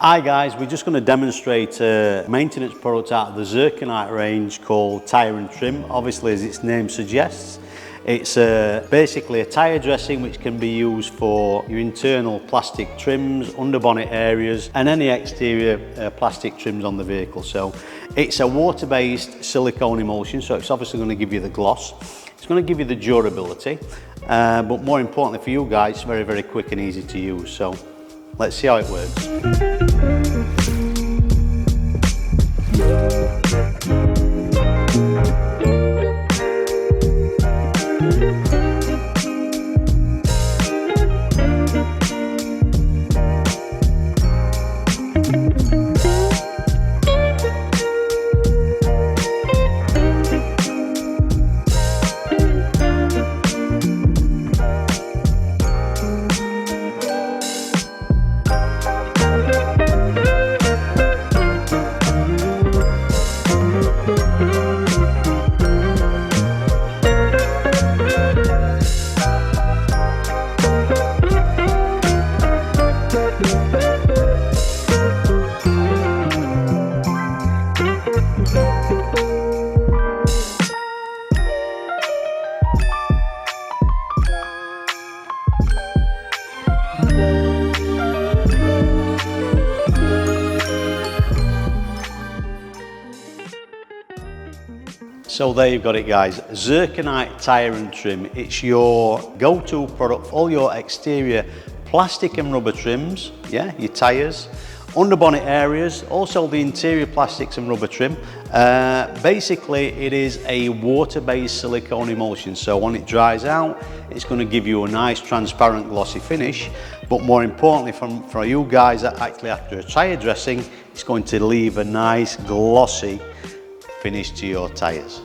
Hi guys, we're just going to demonstrate a maintenance product out of the zirconite range called Tyre and Trim. Obviously, as its name suggests, it's basically a tyre dressing which can be used for your internal plastic trims, underbonnet areas and any exterior plastic trims on the vehicle. So it's a water-based silicone emulsion, so it's obviously going to give you the gloss. It's going to give you the durability, but more importantly for you guys, it's very, very quick and easy to use. So let's see how it works. So there you've got it guys, zirconite tyre and trim. It's your go-to product for all your exterior plastic and rubber trims, yeah, your tyres, underbonnet areas, also the interior plastics and rubber trim. Basically it is a water-based silicone emulsion, so when it dries out it's going to give you a nice transparent glossy finish, but more importantly for you guys that actually after a tyre dressing, it's going to leave a nice glossy finish to your tyres.